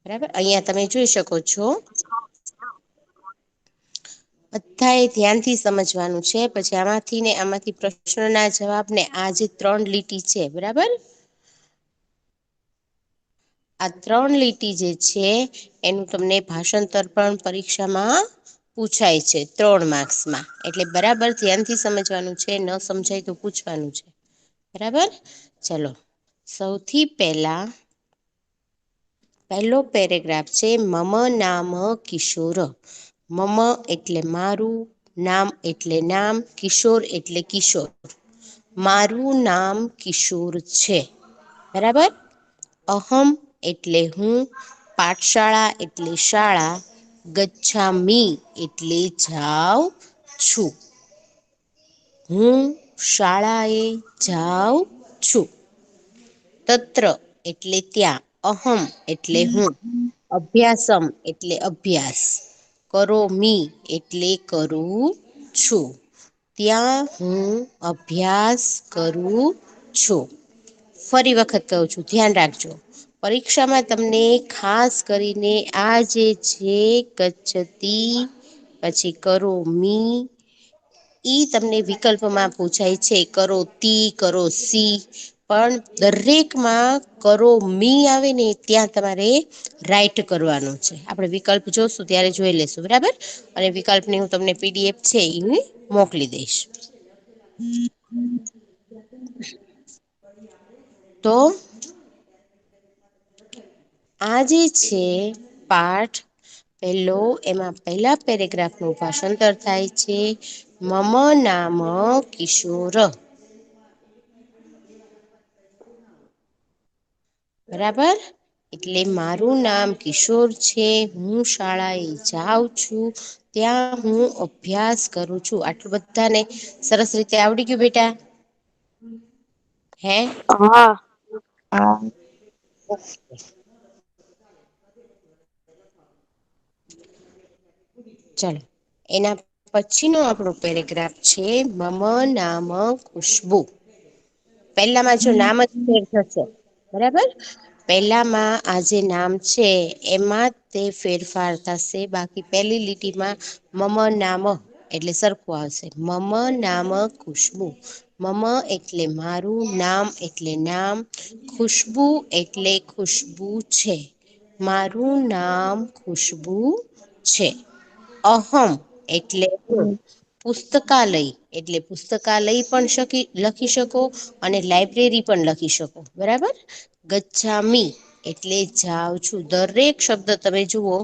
બરાબર, અહીંયા તમે જોઈ શકો છો. બધાએ ધ્યાનથી સમજવાનું છે, પછી આમાંથી ને આમાંથી પ્રશ્નના જવાબ ને આ જે 3 લીટી છે, બરાબર. આ 3 લીટી જે છે એનું તમને ભાષાંતર પણ પરીક્ષામાં પૂછાય છે 3 માર્ક્સમાં, એટલે બરાબર ધ્યાનથી સમજવાનું છે, ન સમજાય તો પૂછવાનું છે. બરાબર, ચલો સૌથી પહેલો પેરેગ્રાફ છે મમ નામ કિશોર. મમ એટલે મારું, નામ એટલે નામ, કિશોર એટલે કિશોર. મારું નામ કિશોર છે, બરાબર. અહમ એટલે હું, પાઠશાળા એટલે શાળા, ગચ્છામી એટલે જાઉં છું. હું શાળાએ જાઉં છું. તત્ર એટલે ત્યાં, અહમ એટલે હું, અભ્યાસમ એટલે અભ્યાસ, કરોમી એટલે કરું છું. ત્યાં હું અભ્યાસ કરું છું. ફરી વખત કહું છું, ધ્યાન રાખજો. પરીક્ષામાં તમને ખાસ કરીને આ જે છે ગચ્છતી, પછી કરોમી, ઈ તમને વિકલ્પમાં પૂછાય છે. કરોતી, કરોસી, પણ દરેકમાં કરોમી આવે ને ત્યાં તમારે રાઈટ કરવાનું છે. આપણે વિકલ્પ જોશું ત્યારે જોઈ લેશું, બરાબર. અને વિકલ્પની હું તમને પીડીએફ છે એ મોકલી દઈશ. તો આ જે છે પાઠ પહેલો, એમાં પહેલા પેરેગ્રાફનું ભાષાંતર થાય છે. મમ નામ કિશોર. બરાબર, એટલે મારું નામ કિશોર છે, હું શાળાએ જાઉં છું, ત્યાં હું અભ્યાસ કરું છું. આટલું બધાને સરસ રીતે આવડી ગયું બેટા? હે? હા. ચાલો, એના પછીનો આપણો પેરેગ્રાફ છે મમ નામ ખુશબુ. પેલામાં જો નામ જ ફેર થશે, બરાબર. પેલામાં આ જે નામ છે એમાં તે ફેરફાર થશે, બાકી પેલી લીટીમાં મમ નામ એટલે સરખું આવશે. મમ નામ ખુશબુ. મમ એટલે મારું, નામ એટલે નામ, ખુશબુ એટલે ખુશબુ છે. મારું નામ ખુશબુ છે. અહમ એટલે હું, પુસ્તકાલય એટલે પુસ્તકાલય પણ લખી શકો અને લાયબ્રેરી પણ લખી શકો, બરાબર. ગચ્છામી એટલે જાઉં છું. દરેક શબ્દ તમે જુઓ,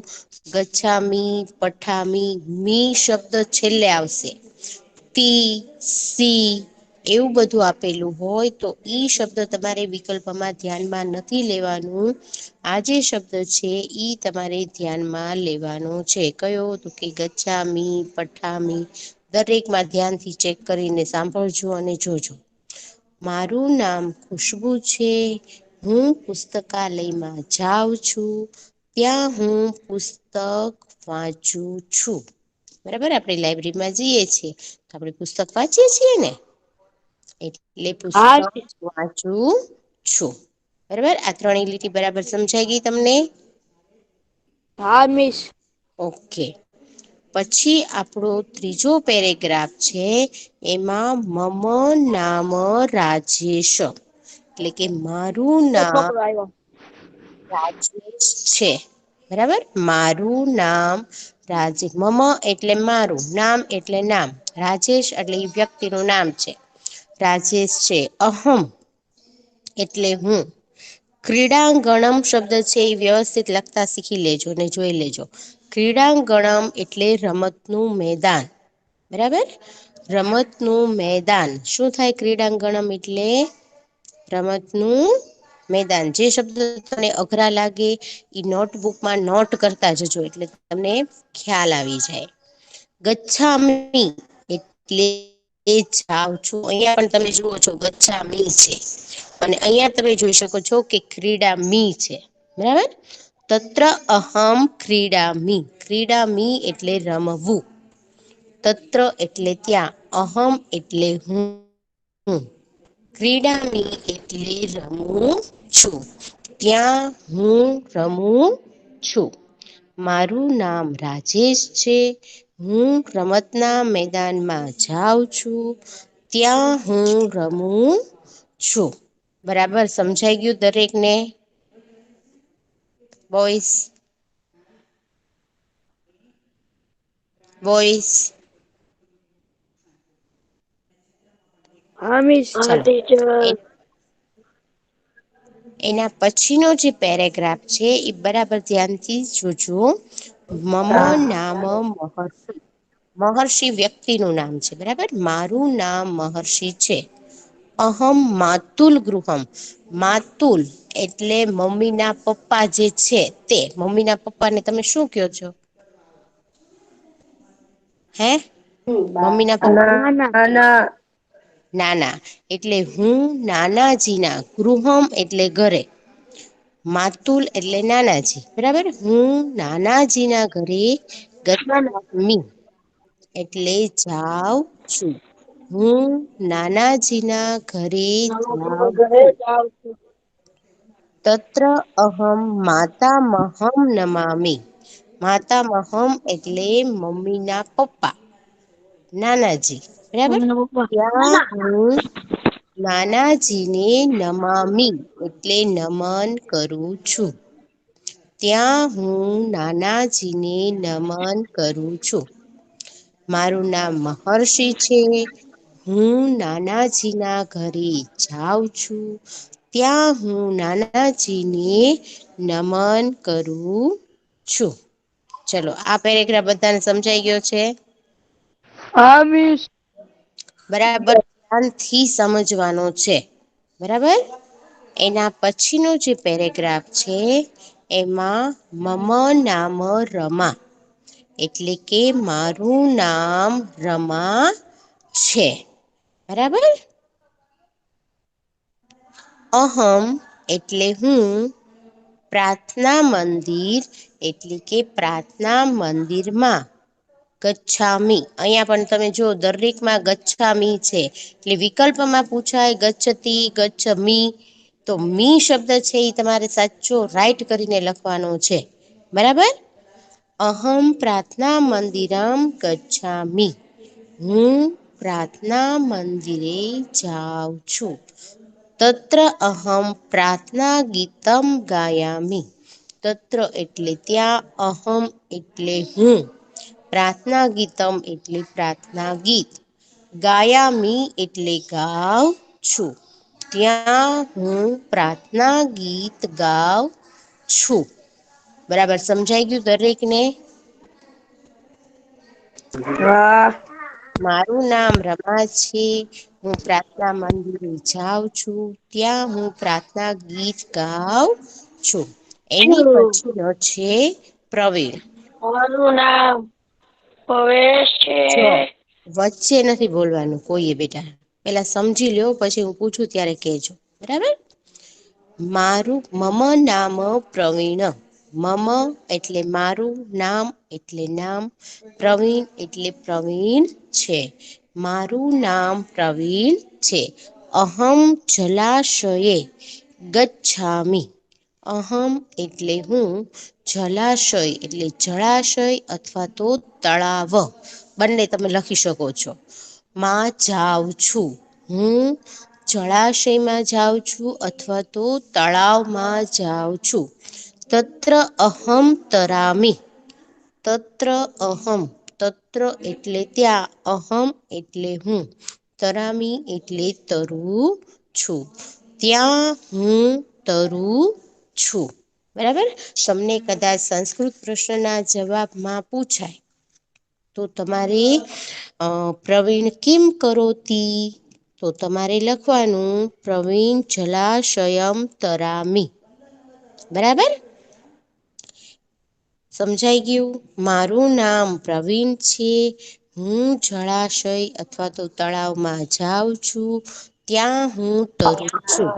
ગચ્છામી, પઠામી, મી શબ્દ છેલ્લે આવશે. તી, સી એવું બધું આપેલું હોય તો ઈ શબ્દ તમારે વિકલ્પમાં ધ્યાનમાં નથી લેવાનું. આ જે શબ્દ છે ઈ તમારે ધ્યાનમાં લેવાનો છે. કયો? તો કે ગચ્છામી, પઠામી. દરેકમાં ધ્યાનથી ચેક કરીને સાંભળજો અને જોજો. મારું નામ ખુશબુ છે, હું પુસ્તકાલયમાં જાઉં છું, ત્યાં હું પુસ્તક વાંચું છું. બરાબર, આપણે લાઈબ્રેરીમાં જઈએ છીએ તો આપણે પુસ્તક વાંચીએ છીએ ને, એટલે પુસ્તક હા વાંચું છું. બરાબર, આ 3 લીટી બરાબર સમજાઈ ગઈ તમને? હા મિસ. ઓકે, પછી આપણો ત્રીજો પેરેગ્રાફ છે એમાં મમ નામ રાજેશ, એટલે કે મારું નામ છોકરો આવ્યો. રાજેશ છે, બરાબર. મારું નામ મમ એટલે મારું, નામ એટલે નામ, રાજેશ એટલે એ વ્યક્તિનું નામ છે, રાજેશ છે. અહમ એટલે હું. ક્રીડાંગણમ શબ્દ છે એ વ્યવસ્થિત લખતા શીખી લેજો ને જોઈ લેજો. ક્રીડાંગણમ એટલે રમતનું મેદાન, બરાબર. રમતનું મેદાન શું થાય? ક્રીડાંગણમ એટલે રમતનું મેદાન. જે શબ્દ તને અઘરા લાગે ઈ નોટબુકમાં નોટ કરતા જજો, એટલે તમને ખ્યાલ આવી જાય. ગચ્છામી એટલે જાઉં છું. અહિયાં પણ તમે જુઓ છો ગચ્છામી છે, અને અહિયાં તમે જોઈ શકો છો કે ક્રીડામી છે, બરાબર. તત્ર અહમ ક્રીડામી. ક્રીડામી એટલે રમવું. તત્ર એટલે ત્યાં, અહમ એટલે હું, ક્રીડામી એટલે રમું છું, ત્યાં હું રમું છું. મારું નામ રાજેશ છે. હું રમતના મેદાનમાં જાઉં છું. ત્યાં હું રમું છું. બરાબર સમજાઈ ગયું દરેકને? બોઈસ બોઈસ હા મિસ. હા ચાલો ટીચર. એના પછીનો જે પેરેગ્રાફ છે એ બરાબર ધ્યાનથી જોજો. મમ નામ મહર્ષિ. મહર્ષિ વ્યક્તિનું નામ છે બરાબર. મારું નામ મહર્ષિ છે. અહમ માતુલ ગૃહમ. માતુલ એટલે મમ્મી ના પપ્પા જે છે તે. મમ્મી ના પપ્પા ને તમે શું કયો છો? હે મમ્મી ના પપ્પા ના. નાના એટલે હું નાનાજી ના ગૃહમ એટલે ઘરે. માતુલ એટલે નાનાજી બરાબર. હું નાનાજી ના ઘરે ગચ્છામિ એટલે જાઉં છું. હું નાનાજી ના ઘરે જાઉં છું. તત્ર અહમ માતામહમ નમામિ. માતામહમ એટલે મમ્મી ના પપ્પા. નાનાજી બરાબર. ત્યાં હું નાનાજીને નમામી એટલે નમન કરું છું. ત્યાં હું નાનાજીને નમન કરું છું. મારું નામ મહર્ષિ છે. હું નાનાજી ના ઘરે જાઉં છું. ત્યાં હું નાનાજીને નમન કરું છું. ચલો આ પેરેગ્રાફ બધાને સમજાઈ ગયો છે? હા મિસ. બરાબર ધ્યાનથી સમજવાનો છે બરાબર. એના પછીનો જે પેરેગ્રાફ છે એમાં મમ નામ રમા એટલે કે મારું નામ રમા છે બરાબર. અહમ એટલે હું. પ્રાર્થના મંદિર એટલે કે પ્રાર્થના મંદિરમાં. ગચ્છામી અહિયાં પણ તમે જો દરેકમાં ગચ્છામી છે. એટલે વિકલ્પમાં પૂછાય ગચ્છતી ગચ્છમી. તો મી શબ્દ છે એ તમારે સાચો રાઈટ કરીને લખવાનો છે બરાબર. અહમ પ્રાર્થના મંદિરમ ગચ્છામિ. હું પ્રાર્થના મંદિરે જાઉં છું. તત્ર અહમ પ્રાર્થના ગીતમ ગાયામી. તત્ર એટલે ત્યાં અહમ એટલે હું. પ્રાર્થના ગીતમ એટલે પ્રાર્થના ગીત. ગાયામી એટલે ગાવ છું. ત્યાં હું પ્રાર્થના ગીત ગાવ છું. બરાબર સમજાઈ ગયું દરેક ને? હા. મારું નામ રમા છે. હું પ્રાર્થના મંદિરે જાઉં છું. ત્યાં હું પ્રાર્થના ગીત ગાઉ છું. એની પછીનો છે પ્રવીણ. મારું નામ પવેશ છે. જો વચ્ચે નથી બોલવાનું કોઈએ બેટા. પેલા સમજી લ્યો પછી હું પૂછું ત્યારે કેજો બરાબર. મારું મમ નામ પ્રવીણ. મમ એટલે મારું નામ એટલે નામ પ્રવીણ એટલે પ્રવીણ છે. મારું નામ પ્રવીણ છે. અહમ જલાશયે ગચ્છામી. અહમ એટલે હું. જલાશય એટલે જળાશય અથવા તો તળાવ. બંને તમે લખી શકો છો. માં જાઉં છું હું. જળાશયમાં જાઉં છું અથવા તો તળાવમાં જાઉં છું. તત્ર અહમ તરામી. તત્ર અહમ તત્ર એટલે ત્યાં અહમ એટલે હું. તરામી એટલે તરવું છું. ત્યાં હું તરું છું. બરાબર તમને કદાચ સંસ્કૃત પ્રશ્નના જવાબમાં પૂછાય. તો તમારે પ્રવીણ કિમ કરોતી. તો તમારે લખવાનું પ્રવીણ જલાશયમ તરામી. બરાબર. સમજાઈ ગયું મારું નામ પ્રવીણ છે. હું જળાશય અથવા તો તળાવમાં જાઉં છું. ત્યાં હું તરું છું.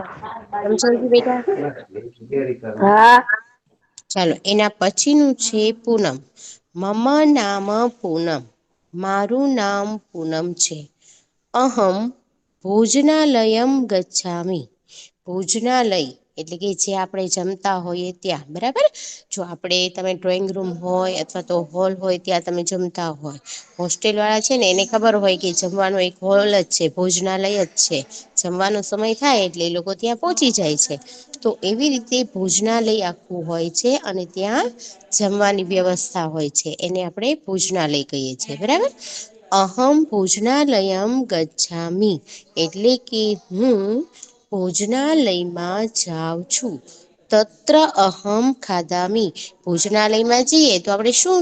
સમજાય ગયું બેટા? હા. ચાલો એના પછીનું છે પૂનમ. મમ નામ પૂનમ. મારું નામ પૂનમ છે. અહમ ભોજનાલયમ ગચ્છામિ. ભોજનાલય એટલે કે જે આપણે જમતા હોઈએ ત્યાં, બરાબર. જો તમે ડ્રોઈંગ રૂમ હોય અથવા તો હોલ હોય ત્યાં તમે જમતા હોય. હોસ્ટેલ વાળા છે ને એને ખબર હોય કે જમવાનો એક હોલ જ છે, ભોજનાલય જ છે. જમવાનો સમય થાય એટલે એ લોકો ત્યાં પહોંચી જાય છે. તો એવી રીતે ભોજનાલય આખવું હોય છે અને ત્યાં જમવાની વ્યવસ્થા હોય છે, એને આપણે ભોજનાલય કહીએ છીએ, બરાબર. અહમ ભોજનાલયમ ગચ્છામી એટલે કે હું ભોજનાલયમાં જાઉં છું. તત્ર અહમ ખાદામી ભોજનાલયમાં જઈએ તો આપણે શું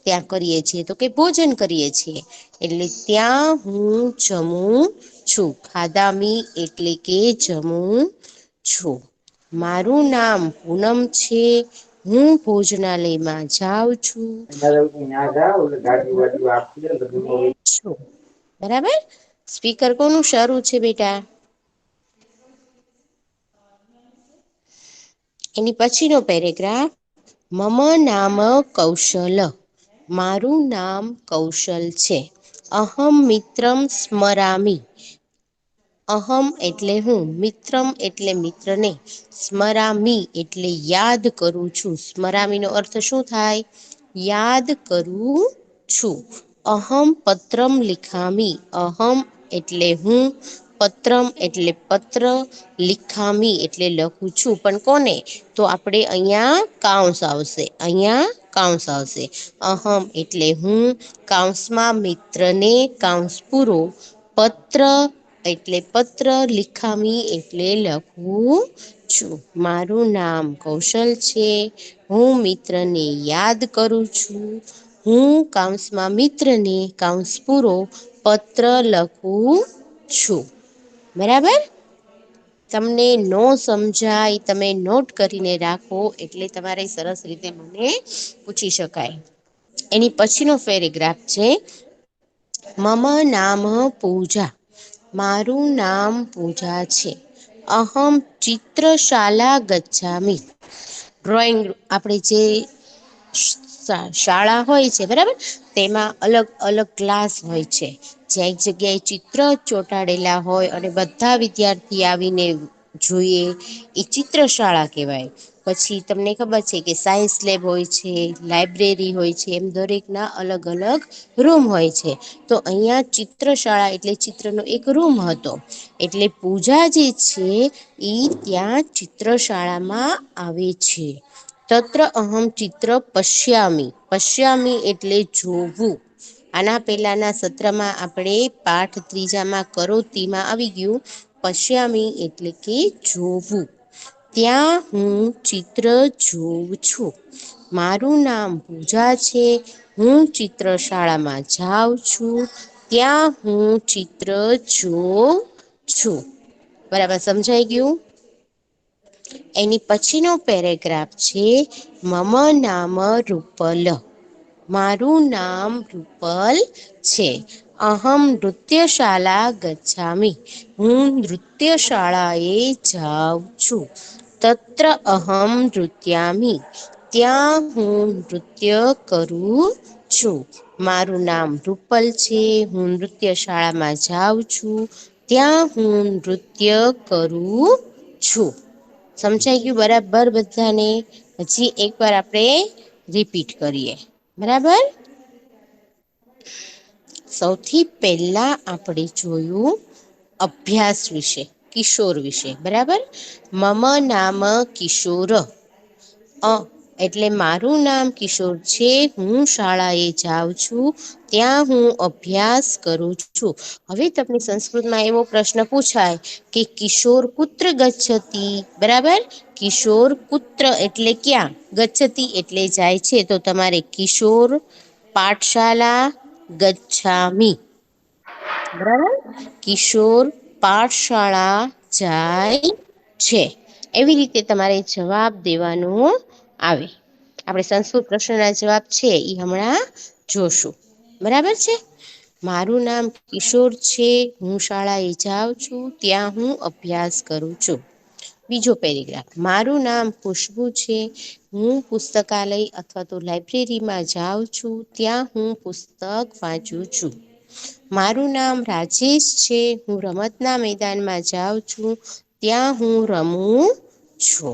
ત્યાં કરીએ છીએ તો કે ભોજન કરીએ છીએ. એટલે ત્યાં હું જમું છું. ખાદામી એટલે કે જમું છું. મારું નામ પૂનમ છે. હું ભોજનાલયમાં જાઉં છું. બરાબર. સ્પીકર કોનું શરૂ છે બેટા? એની પછીનો પેરેગ્રાફ મમ નામ કૌશલ મારું નામ કૌશલ છે. અહમ મિત્રમ સ્મરામી અહમ એટલે હું, મિત્રમ એટલે મિત્રને, સ્મરામી એટલે યાદ કરું છું. સ્મરામી નો અર્થ શું થાય? યાદ કરું છું. અહમ પત્રમ લિખામી અહમ એટલે હું, પત્રમ એટલે પત્ર, લિખામી એટલે લખું છું. પણ કોને? તો આપણે અહીંયા કાઉન્સ આવશે. અહમ એટલે હું, કાઉન્સમાં મિત્રને કાઉન્સ પૂરો, પત્ર એટલે પત્ર, લિખામી એટલે લખવું છું. મારું નામ કૌશલ છે. હું મિત્રને યાદ કરું છું. હું કાઉન્સમાં મિત્રને કાઉન્સ પૂરો પત્ર લખું છું. બરાબર. તમને નો સમજાય તમે નોટ કરીને રાખો એટલે તમારે સરસ રીતે મને પૂછી શકાય. એની પછીનો પેરેગ્રાફ છે મમ નામ પૂજા મારું નામ પૂજા છે. અહમ ચિત્રશાલા ગચ્છામી ડ્રોઈંગ આપણે જે શાળા હોય છે, બરાબર, તેમાં અલગ અલગ ક્લાસ હોય છે. જ્યાં એક જગ્યાએ ચિત્ર ચોંટાડેલા હોય અને બધા વિદ્યાર્થી આવીને જોઈએ એ ચિત્ર શાળા કહેવાય. પછી તમને ખબર છે કે સાયન્સ લેબ હોય છે, લાયબ્રેરી હોય છે, એમ દરેક ના અલગ અલગ રૂમ હોય છે. તો અહિયાં ચિત્રશાળા એટલે ચિત્રનો એક રૂમ હતો. એટલે પૂજા જે છે ઈ ત્યાં ચિત્રશાળામાં આવે છે. તત્ર અહમ ચિત્ર પશ્યામી એટલે જોવું. આના પેલાના સત્રમાં આપણે પાઠ ત્રીજામાં કરોતીમાં આવી ગયું. પશ્યામી એટલે કે જોવું. ત્યાં હું ચિત્ર જોઉં છું. મારું નામ પૂજા છે. હું ચિત્ર શાળામાં જાઉં છું. ત્યાં હું ચિત્ર જોઉં છું. બરાબર સમજાઈ ગયું? એની પછીનો પેરેગ્રાફ છે મમ નામ રૂપલ મારું નામ રૂપલ છે. અહમ નૃત્યશાલા ગચ્છામી હું નૃત્ય શાળા એ જાઉં છું. તત્ર અહમ નૃત્યામી ત્યાં હું નૃત્ય કરું છું. મારું નામ રૂપલ છે. હું નૃત્ય શાળામાં જાઉં છું. ત્યાં હું નૃત્ય કરું છું. સમજાઈ ગયું બરાબર બધાને? હજી એક વાર આપણે રિપીટ કરીએ. બરાબર. સૌથી પહેલા આપણે જોયું અભ્યાસ વિશે, કિશોર વિશે, બરાબર. મમ નામ કિશોર એટલે મારું નામ કિશોર છે. હું શાળા એ જાઉં છું. ત્યાં હું અભ્યાસ કરું છું. હવે તમને સંસ્કૃતમાં એવો પ્રશ્ન પૂછાય કે કિશોર કુત્ર ગચ્છતિ, બરાબર. કિશોર કુત્ર એટલે ક્યાં, ગચ્છતિ એટલે જાય છે. તો તમારે કિશોર પાઠશાલા ગચ્છામી, બરાબર. કિશોર પાઠશાળા જાય છે. એવી રીતે તમારે જવાબ દેવાનો આવે. આપણે સંસ્કૃત પ્રશ્નના જવાબ છે એ હમણાં જોશું. બરાબર છે. મારું નામ કિશોર છે. હું શાળા એ જાઉં છું. ત્યાં હું અભ્યાસ કરું છું. બીજો પેરેગ્રાફ મારું નામ ખુશ્બુ છે. હું પુસ્તકાલય અથવા તો લાઈબ્રેરીમાં જાઉં છું. ત્યાં હું પુસ્તક વાંચું છું. મારું નામ રાજેશ છે. હું રમતના મેદાનમાં જાઉં છું. ત્યાં હું રમું છો.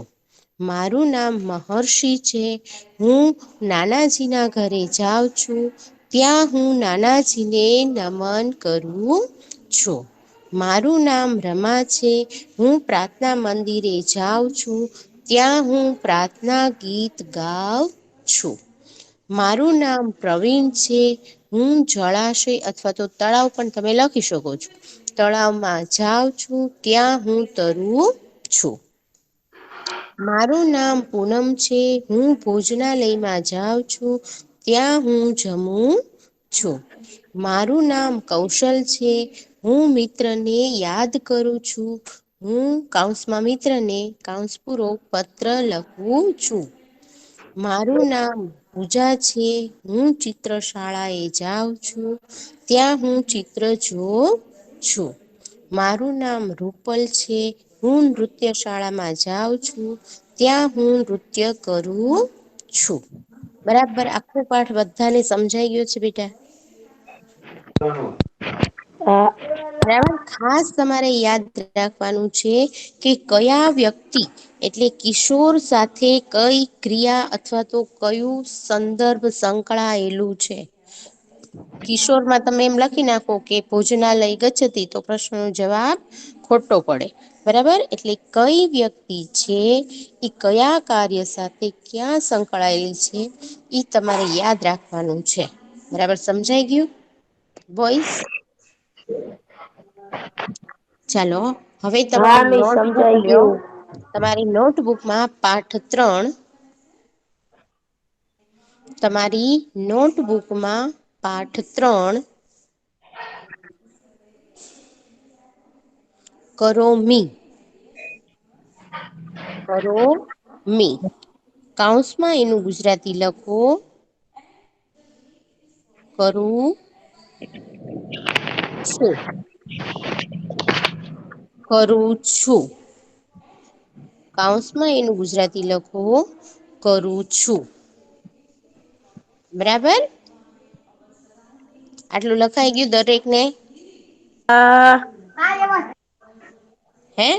મારું નામ મહર્ષિ છે. હું નાનાજીના ઘરે જાઉં છું. ત્યાં હું નાનાજીને નમન કરું છું. મારું નામ રમા છે. હું પ્રાર્થના મંદિરે જાઉં છું. ત્યાં હું પ્રાર્થના ગીત ગાઉં છું. મારું નામ પ્રવીણ છે. હું જળાશય અથવા તો તળાવ પણ તમે લખી શકો છો. તળાવમાં જાઉં છું. ત્યાં હું તરવું છું. મારું નામ પૂનમ છે. હું ભોજનાલયમાં જાઉં છું. ત્યાં હું જમું છું. મારું નામ કૌશલ છે. હું મિત્રને યાદ કરું છું. હું કૌંસમાં મિત્રને કૌંસ પૂરો પત્ર લખું છું. મારું નામ પૂજા છે. હું ચિત્રશાળા એ જાઉં છું. ત્યાં હું ચિત્ર જોઉં છું. મારું નામ રૂપલ છે. હું નૃત્ય શાળામાં જાઉં છું. ત્યાં હું નૃત્ય કરું છું. બરાબર આખો પાઠ બધાને સમજાઈ ગયો છે બેટા? હા. બરાબર ખાસ તમારે યાદ રાખવાનું છે કે કયા વ્યક્તિ એટલે કિશોર સાથે કઈ ક્રિયા અથવા તો કયું સંદર્ભ સંકળાયેલું છે. કિશોરમાં તમે એમ લખી નાખો કે ભોજનાલય ગચ્છતિ તો પ્રશ્ન નો જવાબ ખોટો પડે. બરાબર એટલે કઈ વ્યક્તિ છે એ કયા કાર્ય સાથે ક્યાં સંકળાયેલી છે ઈ તમારે યાદ રાખવાનું છે. બરાબર સમજાઈ ગયું બોઈસ? ચાલો હવે હા તમારી મિસ નોટબુક સમજાઈ લ્યો. ગયું. તમારી નોટબુકમાં પાઠ 3 તમારી નોટબુકમાં પાઠ 3 કરોમી કરોમી કૌંસમાં એનું ગુજરાતી લખો કરું છું. કરું છું. કૌંસમાં એનું ગુજરાતી લખો કરું છું. બરાબર આટલું લખાઈ ગયું દરેક ને? હા. હે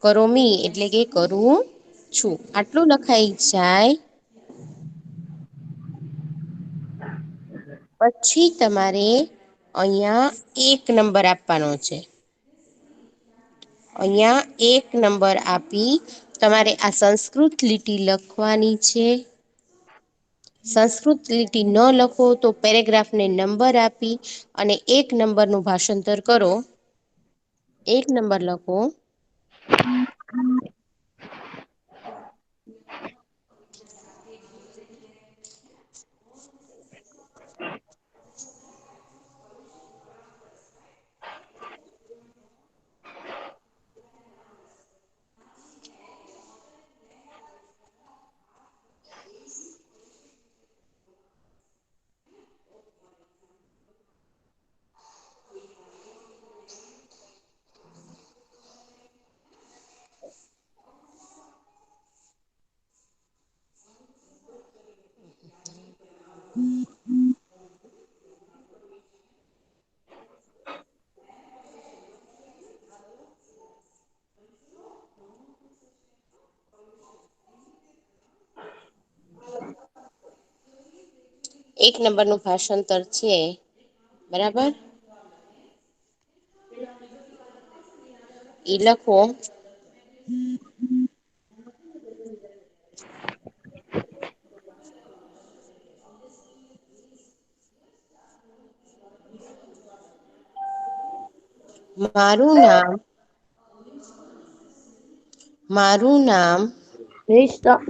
કરોમી એટલે કે કરું છું. આટલું લખાઈ જાય પછી તમારે અહીંયા 1 નંબર આપવાનો છે. અહીંયા 1 નંબર આપી તમારે આ સંસ્કૃત લીટી લખવાની છે. સંસ્કૃત લીટી ન લખો તો પેરેગ્રાફને નંબર આપી અને 1 નંબરનું ભાષાંતર કરો. 1 નંબર લખો. એક નંબરનું ભાષાંતર છે બરાબર ઈ લખો. મારું નામ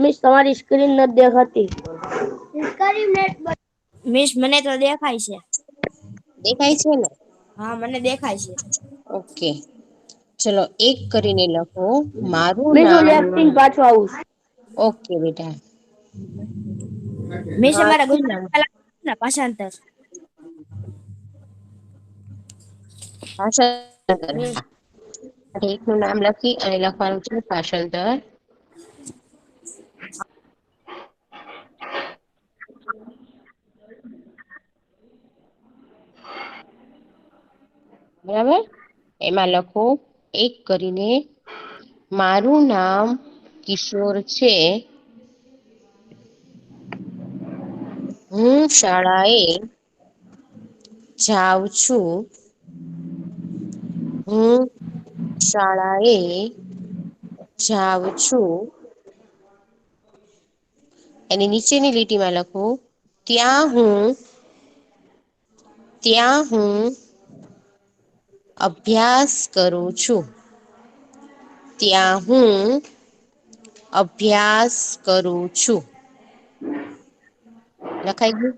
મિસ તમારી સ્ક્રીન નથી દેખાતી. મિસ મને તો દેખાય છે. દેખાય છે ને? હા મને દેખાય છે. ઓકે ચલો 1 કરીને લખો. મારું મિસ હું નામ લેફ્ટિંગ પાછો આવું છું. ઓકે બેટા. મિસ મારા મારું નામ ગુજરાતી ભાષાંતર ભાષાંતર એકનું નામ લખી અને લખવાનું છે ભાષાંતર. બરાબર એમાં લખો એક કરીને મારું નામ કિશોર છે. હું શાળાએ જાઉં છું. હું શાળાએ જાઉં છું. એની નીચેની લીટીમાં લખું ત્યાં હું અભ્યાસ કરું છું. ત્યાં હું અભ્યાસ કરું છું. લખાઈ ગયું?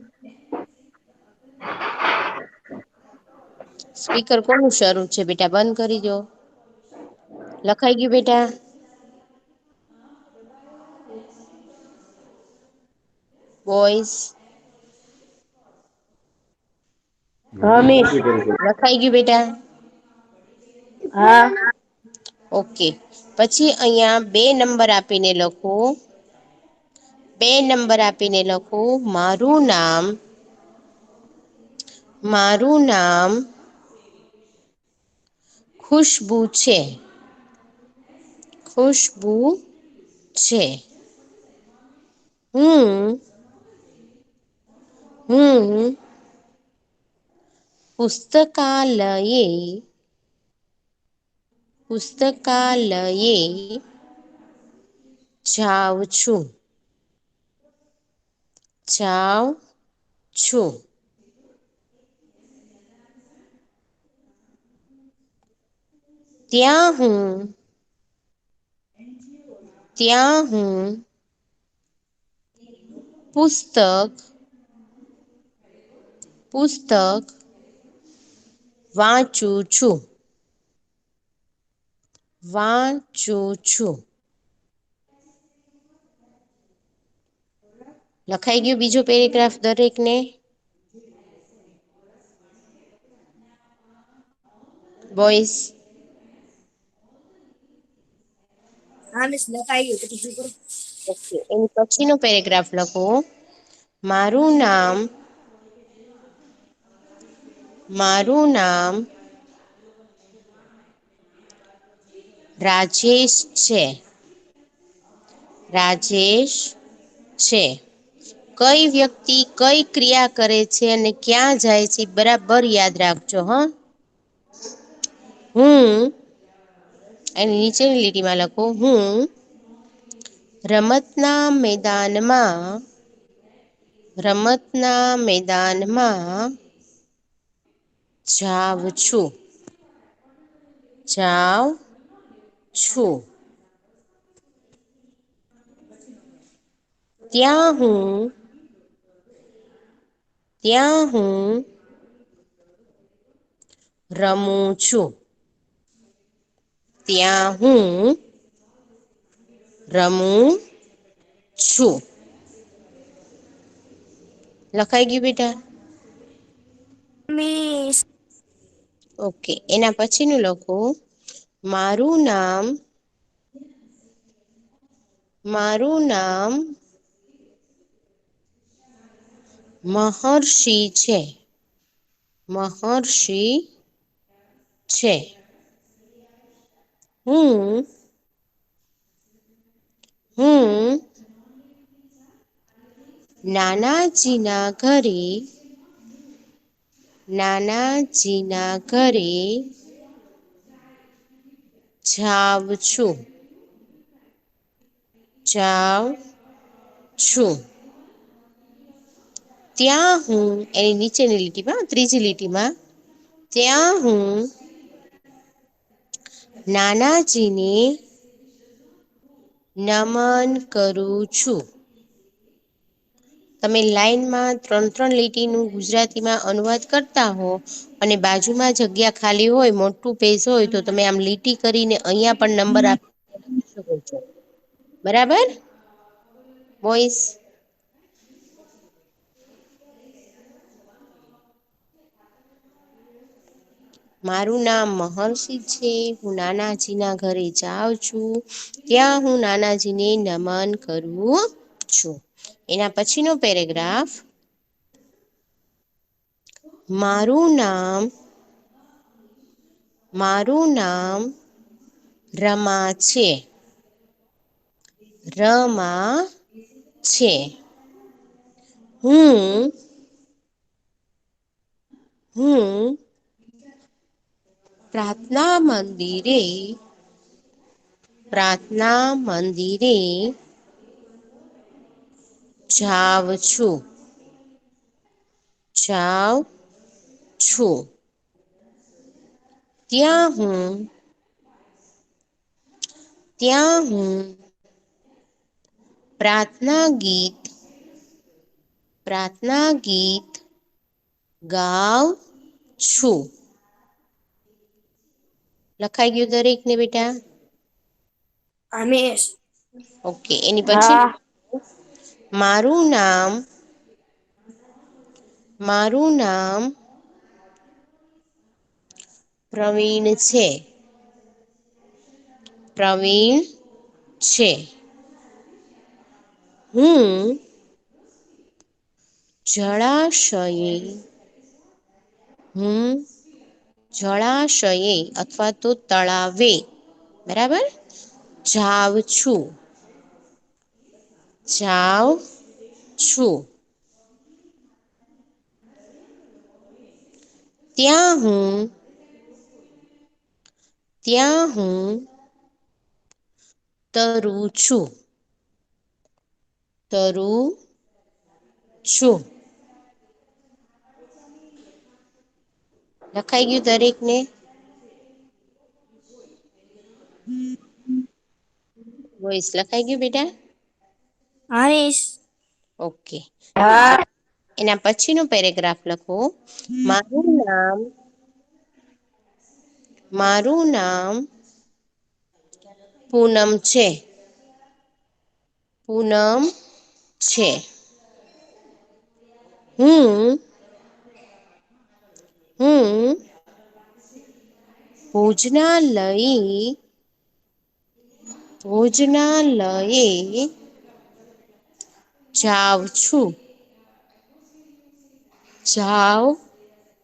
સ્પીકર કોનું શરૂ છે બેટા? બંધ કરી દો. લખાઈ ગયું બેટા? બોયઝ હા મિસ. લખાઈ ગયું બેટા? હા. ઓકે. પછી અહીંયા 2 નંબર આપીને લખો. 2 નંબર આપીને લખો મારું નામ ખુશ્બુ છે. ખુશ્બુ છે. હું પુસ્તકાલયે જાઉં છું. ત્યાં હું પુસ્તક વાંચું છું. લખાઈ ગયું બીજો પેરેગ્રાફ દરેકને? બોયઝ હા મિસ લખાઈ ગયું. પછી શું કરું? ઓકે. એની પછીનો પેરેગ્રાફ લખો મારું નામ રાજેશ છે. કઈ વ્યક્તિ કઈ ક્રિયા કરે છે અને ક્યાં જાય છે બરાબર યાદ રાખજો. એની નીચેની લીટીમાં લખો હું રમતના મેદાનમાં જાઉં છું. ત્યાં હું રમું છું. લખાઈ ગયું બેટા? Miss okay. એના પછીનું લખો મારું નામ મહર્ષિ છે. હું નાનાજીના ઘરે જાઉં છું. ત્યાં હું એની નીચેની લીટીમાં ત્રીજી લીટીમાં ત્યાં હું નાનાજીને નમન કરું છું. તમે લાઈનમાં 3-3 લીટીનું ગુજરાતીમાં અનુવાદ કરતા હો અને બાજુમાં જગ્યા ખાલી હોય, મોટું પેજ હોય તો તમે આમ લીટી કરીને અહીંયા પણ નંબર આપી શકો છો. બરાબર બોયસ? મારું નામ મહર્ષિ છે. હું નાનાજીના ઘરે જાઉં છું. ત્યાં હું નાનાજીને નમન કરું છું. એના પછીનો પેરેગ્રાફ મારું નામ રમા છે. રમા છે. હું પ્રાર્થના મંદિરે જાઉં છું. ત્યાં હું પ્રાર્થના ગીત ગાઉં છું. લખાઈ ગયું દરેક ને બેટા? આમીશ. ઓકે, એની પછી હા મારું નામ પ્રવીણ છે. હું જળાશયે અથવા તો તળાવે, બરાબર, જાઉં છું. ત્યાં હું તરું છું. લખાઈ ગયું દરેક ને? વોઈસ લખાઈ ગયું બેટા? આમીશ. ઓકે. હા એના પછીનો પેરેગ્રાફ લખો. મારું નામ પૂનમ છે. હું ભોજનાલયે જાઉં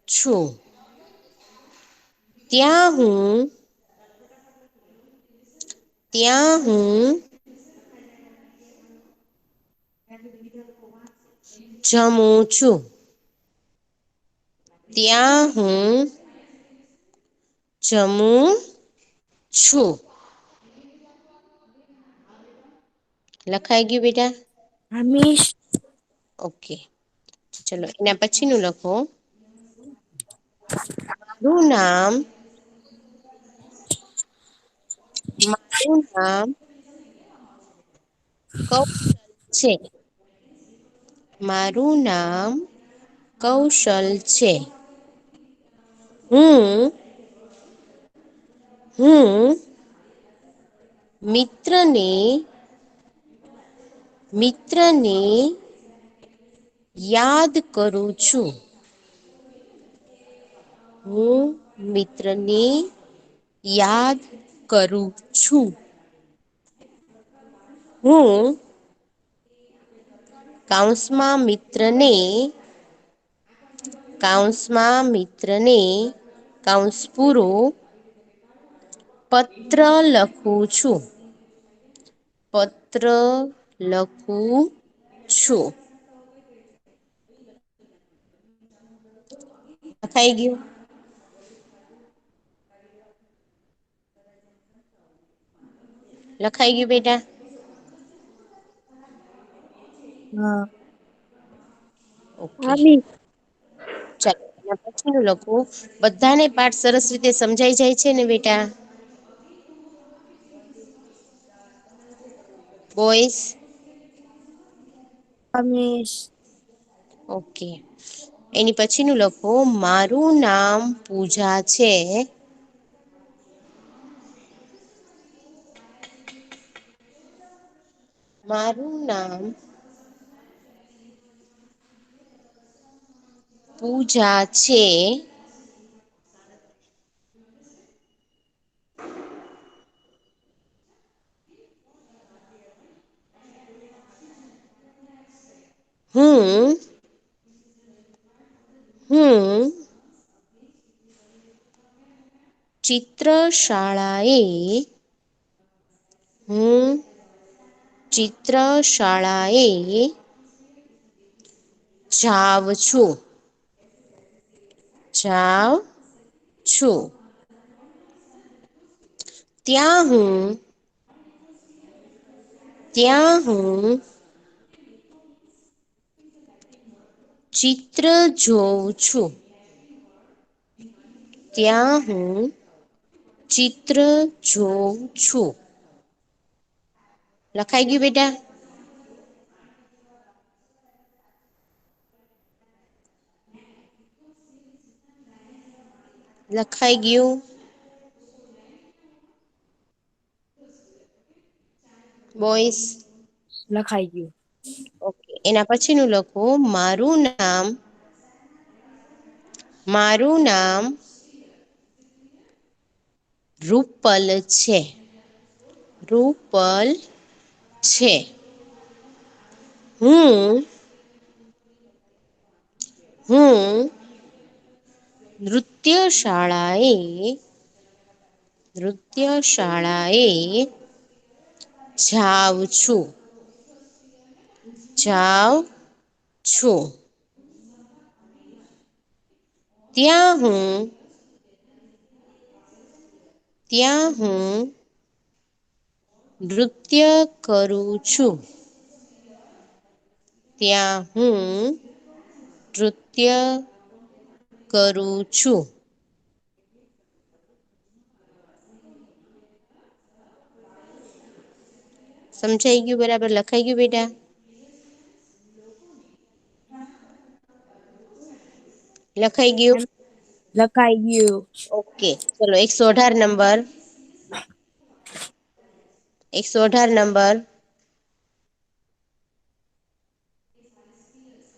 છું. ત્યાં હું જમું છું. ત્યાં હું જમું છું. લખાઈ ગયું બેટા? આમીશ. ઓકે, ચલો એના પછીનું લખો. મારું નામ કૌશલ છે. મારું નામ કૌશલ છે. હું મિત્રને યાદ કરું છું. હું કૌંસમાં મિત્રને કૌંસ પૂરો પત્ર લખું છું. લખાઈ ગયું? લખાઈ ગયું બેટા? હા. ઓકે. આમીશ. ચાલો એના પછીનું લખવું. બધાને પાઠ સરસ રીતે સમજાઈ જાય છે ને બેટા? બોઈસ? આમીશ. ઓકે. એની પછીનું લખો. મારું નામ પૂજા છે. મારું નામ પૂજા છે. હું ચિત્રશાળાએ હું ચિત્રશાળાએ જાઉં છું. જાઉં છું. ત્યાં હું ચિત્ર જોઉં છું. ત્યાં હું ચિત્ર જોઉં છું. લખાઈ ગયું બેટા? લખાઈ ગયું? બોઈસ? લખાઈ ગયું. ઓકે, એના પછીનું લખો. મારું નામ રૂપલ છે. રૂપલ છે. હું નૃત્યશાળાએ જાઉં છું. જાઉં છું. ત્યાં હું નૃત્ય કરું છું. ત્યાં હું નૃત્ય કરું છું. સમજાઈ ગયું બરાબર? લખાઈ ગયું બેટા? લખાઈ ગયું? લખાઈ ગયું. ઓકે, ચલો 118 નંબર. 118 નંબર.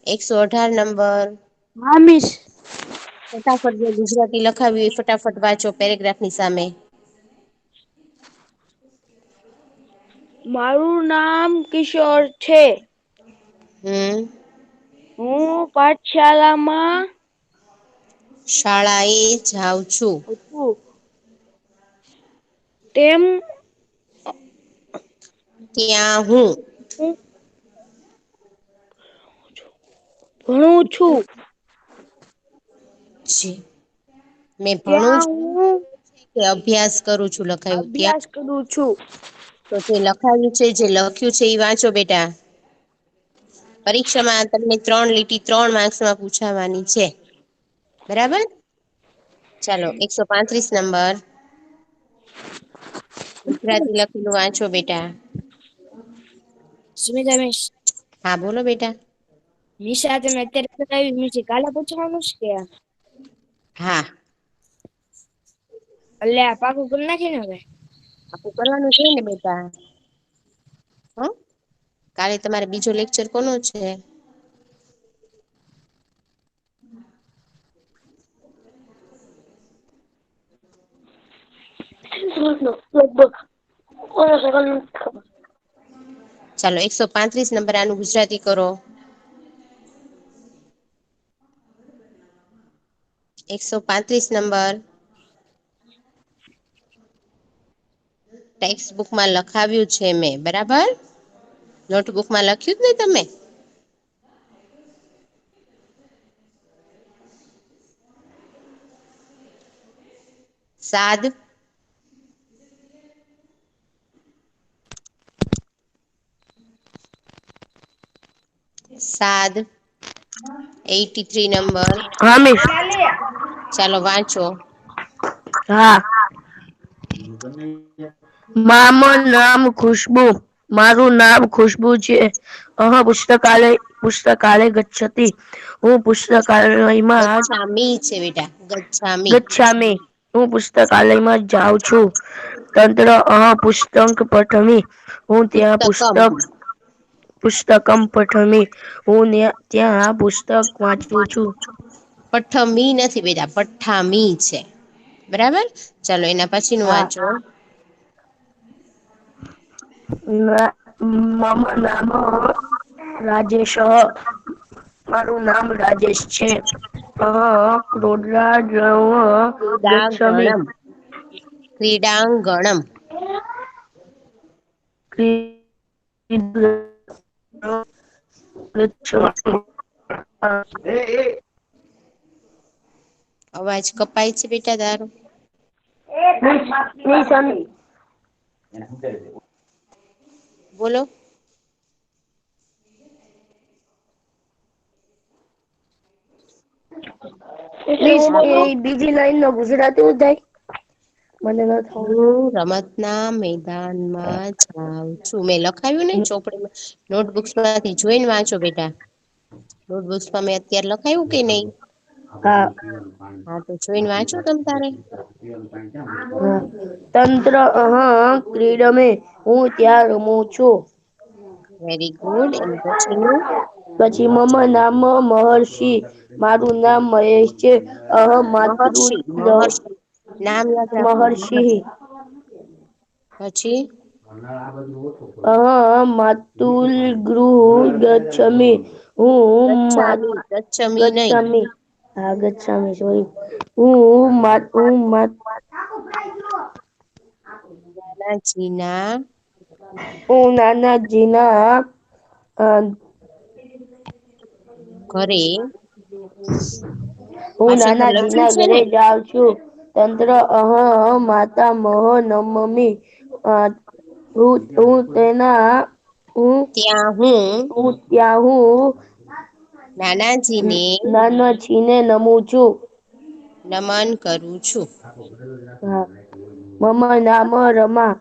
118 નંબર. હા મિસ. ફટાફટ જે ગુજરાતી લખાવ્યું હોય ફટાફટ વાંચો પેરેગ્રાફની સામે. મારું નામ કિશોર છે. હું હું પાઠશાળામાં શાળાએ જાઉં છું. છું. તેમ ત્યાં હું હું ભણું છું. મેં ભણું ત્યાં છું હું કે અભ્યાસ કરું છું લખાયું ત્યાં? અભ્યાસ કરું છું. તો જે લખાયું છે, જે લખ્યું છે એ વાંચો બેટા. પરીક્ષામાં તમને 3 લીટી 3 માર્ક્સમાં પૂછાવાની છે. બરાબર? ચાલો 135 નંબર. ગુજરાતી લખેલું વાંચો બેટા. સ્મિતા મિસ. હા બોલો બેટા. નિશા તમે અત્યારે કરાવી મિસ કાલે પૂછવાનું છે કે? હા. અલ્યા પાકું કરી નાખી ને હવે. પાકું કરવાનું છે ને બેટા. હ કાલે તમારે બીજો લેક્ચર કોનો છે? ચાલો 135 નંબર આનું ગુજરાતી કરો. 135 નંબર. ટેક્સ્ટ બુકમાં લખાવ્યું છે મેં બરાબર? નોટબુકમાં લખ્યું જ ને તમે? સાદ સાદ 83 નંબર. હા મિસ. ચાલો વાંચો. હા. મારું નામ ખુશ્બુ. મારું નામ ખુશ્બુ છે. પુસ્તકાલય ગચ્છતિ. હું પુસ્તકાલયમાં ગચ્છામી છે બેટા ગચ્છામી. ગચ્છામિ. હું પુસ્તકાલયમાં જાઉં છું. તંત્ર પુસ્તક પઠમી. હું ત્યાં પુસ્તકમ પુસ્તકમ પઠમી. હું ત્યાં પુસ્તક વાંચું છું. પઠ્ઠમી નથી બેટા પઠ્ઠામી છે. બરાબર? ચાલો એના પછીનું હા. વાંચો. મમ નામ રાજેશ. મારું નામ રાજેશ છે. ગચ્છામિ. ક્રીડાંગણમ. ક્રીડાંગણમ. અવાજ કપાય છે બેટા તારો. બોલો. હા બોલ. બીજી લાઈન નો ગુજરાતી હું થાય? મને ન હું રમતના મેદાનમાં જાઉં છું. મેં લખાવ્યું ને ચોપડીમાં નોટબુક્સ માંથી જોઈને વાંચો બેટા. નોટબુક્સમાં મેં અત્યારે લખાયું કે નહી? હા. હા તો જોઈને વાંચો તમ તારે. તંત્ર ક્રીડમે હું ત્યાં રમું છું. Very good. એના પછીનું? પછી મમ નામ મહર્ષિ. મારું નામ મહેશ છે. માતૃ મહર્ષિ મહર્ષિ નામ યાદ રાખવાનું મહર્ષિ. મહર્ષિ. પછી? માતુલ ગૃહ ગચ્છમિ. ગચ્છામી ગચ્છમી નહી ગચ્છામિ. હા ગચ્છામિ સોરી. નાનાજીના હું નાનાજીના ઘરે હું પાછળ તો નાનાજી લખ્યું ના છે ઘરે ને જાઉં છું. તંત્ર માતા મહ નમમી. હું તેના ત્યાં હું ત્યાં હું નાનાજીને નાનાજીને નમું છું. નમન કરું છું. મમ નામ રમા.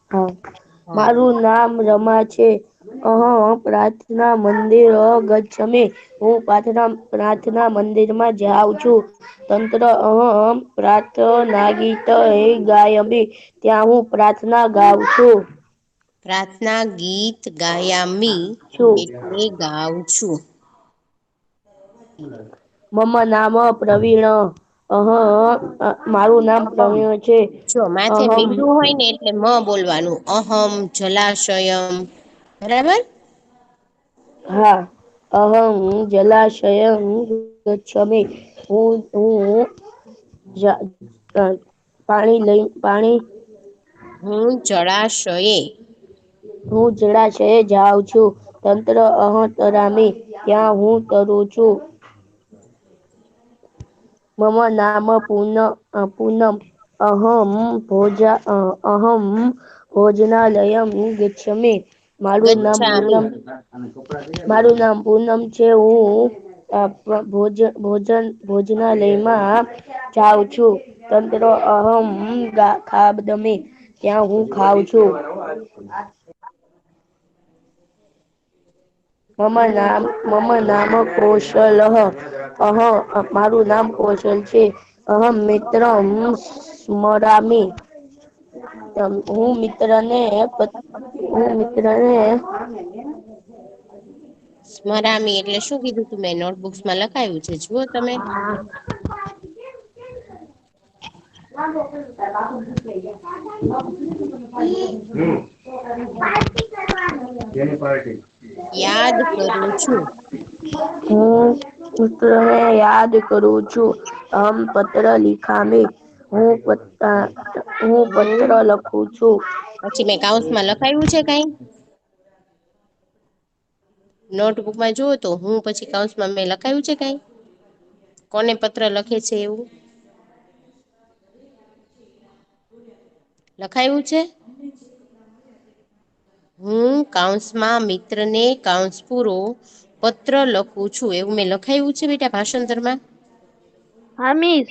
હા. હા મારું નામ રમા છે. પ્રાર્થના મંદિર ગચ્છમિ. હું પ્રાર્થના મંદિરમાં જાઉં છું. તંત્ર પ્રાર્થના ગીત ગાયમી. ત્યાં હું પ્રાર્થના ગાઉં છું. પ્રાર્થના ગીત ગાયામી છું એટલે ગાઉ છું. મમ નામ પ્રવીણ. મારું નામ અહમ પ્રવીણ છે. જો માથે મીંડું હોય ને એટલે મ બોલવાનું. અહમ જલાશયમ બરાબર. હા. જલાશયમ ગચ્છમિ. હું પાણી હું જળાશયે હું જળાશયે જાઉં છું. તંત્ર તરામી. ત્યાં હું તરું છું. મમ નામ પૂનમ. અહમ ભોજનાલયમ ગચ્છમિ. ગચ્છામી મારું નામ પૂનમ છે. હું ભોજનાલયમાં જાઉં છું. તંત્ર ખાદમે. ત્યાં હું ખાઉં છું. મમ નામ કૌશલ. મારું નામ કૌશલ છે. મિત્ર સ્મરામી. હું મિત્રને સ્મરામી એટલે શું કીધું તું? મેં નોટબુક્સમાં લખાયું છે જુઓ તમે. યાદ કરું છું. હું તને યાદ કરું છું. પત્ર લિખામે. હું હમ પત્ર લખું છું. પછી મેં કાઉન્સમાં લખાયું છે કઈ? નોટબુકમાં જુઓ તો હું પછી કાઉન્સમાં મેં લખાયું છે કઈ? કોને પત્ર લખે છે એવું? લખાયું છે? હું કાઉન્સમાં મિત્રને કાઉન્સ પૂરો પત્ર લખું છું. એવું મેં લખાયું છે બેટા ભાષાંતરમાં? હા મિસ.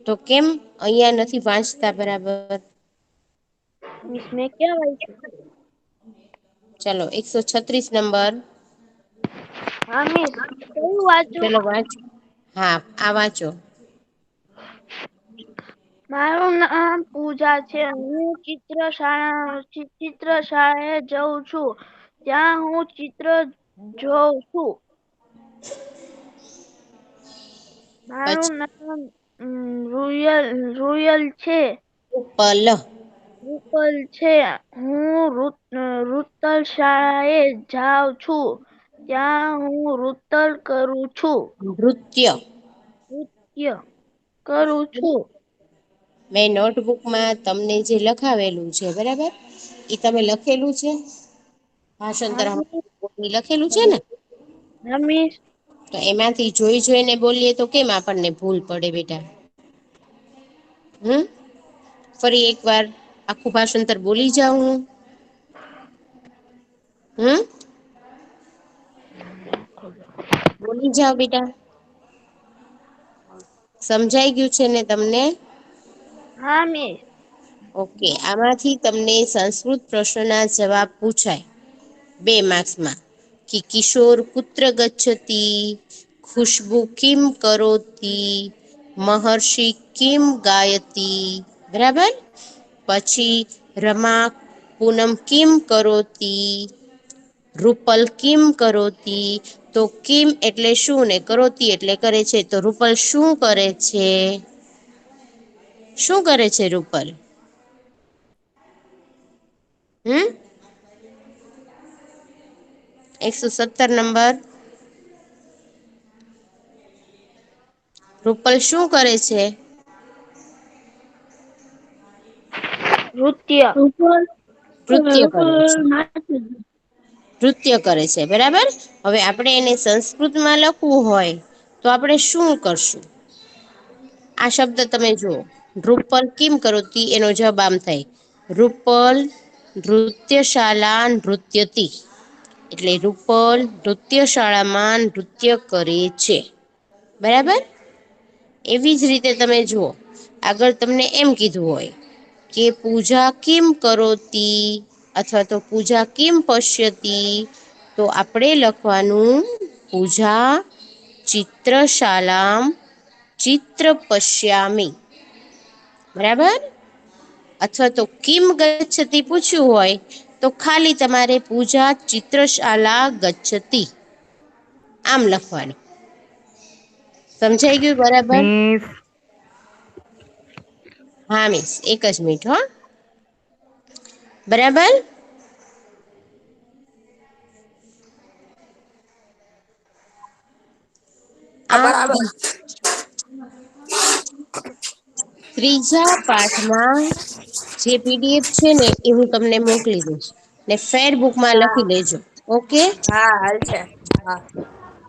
તો કેમ અહિયાં નથી વાંચતા બરાબર? મિસ મેં ક્યાં વાંચુ? ચલો 136 નંબર. હા મિસ કયું વાંચું? ચલો વાંચો. હા આ વાંચો. મારું નામ પૂજા છે. હું ચિત્ર શાળાએ જઉં છું. ત્યાં હું ચિત્ર જોઉં છું. મારું નામ રૂયલ છે. પલ રૂપલ છે. હું રુતલ શાળાએ જાઉં છું. ત્યાં હું નૃત્ય કરું છું. નૃત્ય નૃત્ય કરું છું. મેં નોટબુકમાં તમને જે લખાવેલું છે બરાબર એ તમે લખેલું છે ભાષાંતર લખેલું છે ને હા મિસ. તો એમાંથી જોઈ જોઈને બોલીએ તો કેમ આપણને ભૂલ પડે બેટા ફરી એકવાર આખું ભાષાંતર બોલી જાઉં હું હમ બોલી જાઓ બેટા સમજાઈ ગયું છે ને તમને હા મિસ. ઓકે આમાંથી તમને સંસ્કૃત પ્રશ્નના જવાબ પૂછાય 2 માર્ક્સમાં કે કિશોર પુત્ર ગચ્છતી ખુશબુ કિમ કરોતી મહર્ષિ કિમ ગાયતી બરાબર પછી રમા પૂનમ કિમ કરોતી રૂપલ કિમ કરોતી તો કિમ એટલે શું ને કરોતી એટલે કરે છે તો રૂપલ શું કરે છે શું કરે છે રૂપલ હમ 117 નંબર રૂપલ શું કરે છે નૃત્ય. નૃત્ય કરે છે નૃત્ય કરે છે બરાબર હવે આપણે એને સંસ્કૃતમાં લખવું હોય તો આપણે શું કરશું આ શબ્દ તમે જુઓ ડ્રુપલ કિમ કરોતી એનો જવાબ આમ થાય રૂપલ નૃત્યશાલા નૃત્યતિ એટલે રૂપલ નૃત્ય શાળામાં નૃત્ય કરે છે બરાબર એવી જ રીતે તમે જુઓ આગળ તમને એમ કીધું હોય કે પૂજા કિમ કરોતી અથવા તો પૂજા કિમ પશ્યતી તો આપણે લખવાનું પૂજા ચિત્રશાલામ ચિત્ર પશ્યામી બરાબર અથવા તો કિમ ગચ્છતી પૂછ્યું હોય તો ખાલી તમારે પૂજા ચિત્રશાલા ગચ્છતી આમ લખવાનું સમજાઈ ગયું બરાબર મિસ હા મિસ એક જ મિનિટ હો બરાબર હા આ બરાબર ત્રીજા પાઠમાં જે પીડીએફ છે ને એ હું તમને મોકલી દઈશ ને ફેર બુકમાં હા લખી લેજો ઓકે હા હાલ છે હા